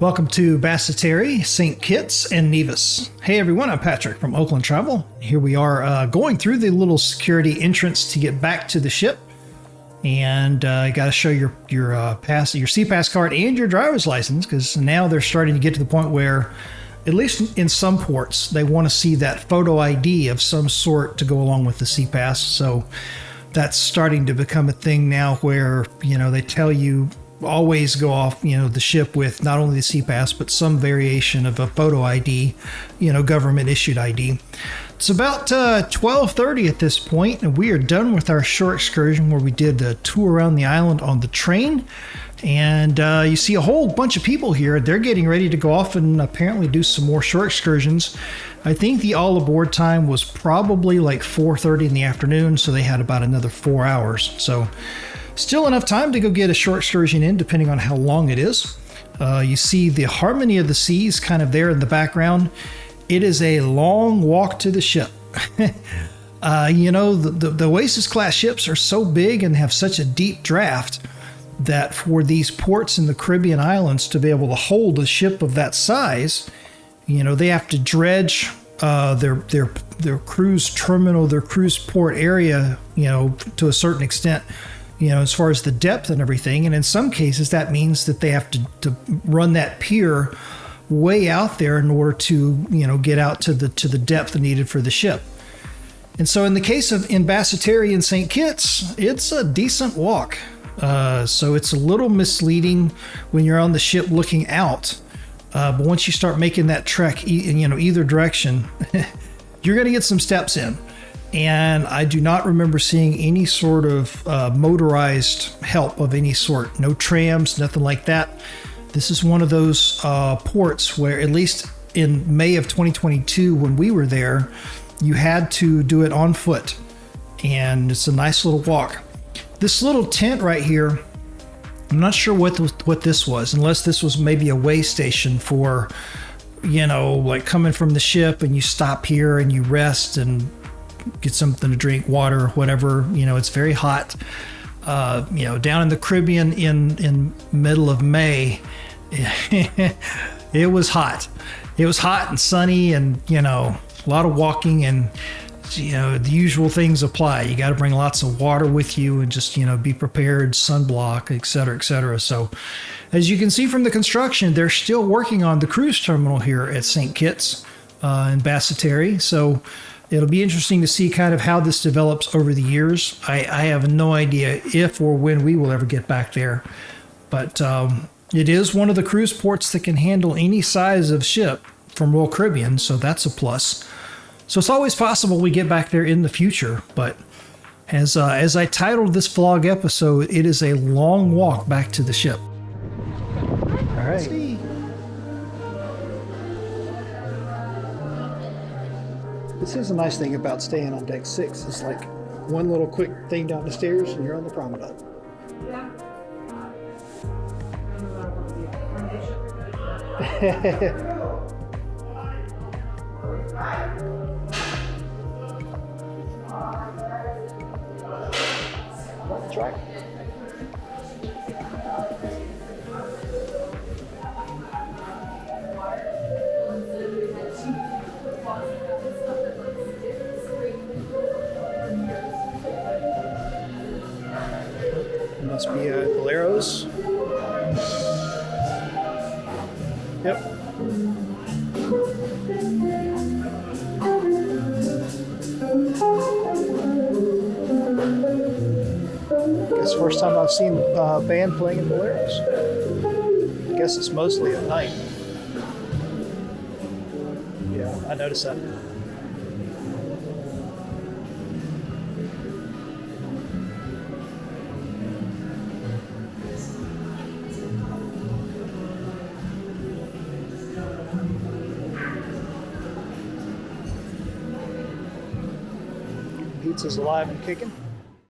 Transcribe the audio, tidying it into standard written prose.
Welcome to Basseterre, St. Kitts, and Nevis. Hey everyone, I'm Patrick from Oakland Travel. Here we are going through the little security entrance to get back to the ship. And you got to show your C-Pass card and your driver's license, because now they're starting to get to the point where, at least in some ports, they want to see that photo ID of some sort to go along with the C-Pass. So that's starting to become a thing now where, they tell you always go off, the ship with not only the C-Pass, but some variation of a photo ID, government issued ID. It's about 12:30 at this point, and we are done with our short excursion where we did a tour around the island on the train. And you see a whole bunch of people here. They're getting ready to go off and apparently do some more short excursions. I think the all aboard time was probably like 4:30 in the afternoon, so they had about another 4 hours. So still enough time to go get a short excursion in, depending on how long it is. You see the Harmony of the Seas kind of there in the background. It is a long walk to the ship. The Oasis class ships are so big and have such a deep draft that for these ports in the Caribbean islands to be able to hold a ship of that size, they have to dredge their cruise terminal, their cruise port area, to a certain extent, as far as the depth and everything. And in some cases, that means that they have to run that pier way out there in order to, get out to the depth needed for the ship. And so in the case of in Basseterre and St. Kitts, it's a decent walk. So it's a little misleading when you're on the ship looking out. But once you start making that trek, either direction, you're going to get some steps in. And I do not remember seeing any sort of motorized help of any sort. No trams, nothing like that. This is one of those ports where, at least in May of 2022, when we were there, you had to do it on foot. And it's a nice little walk. This little tent right here, I'm not sure what this was, unless this was maybe a way station for, like coming from the ship and you stop here and you rest and get something to drink, water, whatever. It's very hot. Down in the Caribbean in middle of May, it was hot. It was hot and sunny, and a lot of walking, and the usual things apply. You got to bring lots of water with you, and just be prepared, sunblock, et cetera. So as you can see from the construction, they're still working on the cruise terminal here at St. Kitts in Basseterre. So it'll be interesting to see kind of how this develops over the years. I have no idea if or when we will ever get back there. But it is one of the cruise ports that can handle any size of ship from Royal Caribbean, so that's a plus. So it's always possible we get back there in the future. But as I titled this vlog episode, it is a long walk back to the ship. All right. This is a nice thing about staying on deck 6. It's like one little quick thing down the stairs and you're on the promenade. That's right. Must be Boleros. Yep. Guess first time I've seen a band playing in Boleros. I guess it's mostly at night. Yeah, I noticed that. Pizza's alive and kicking.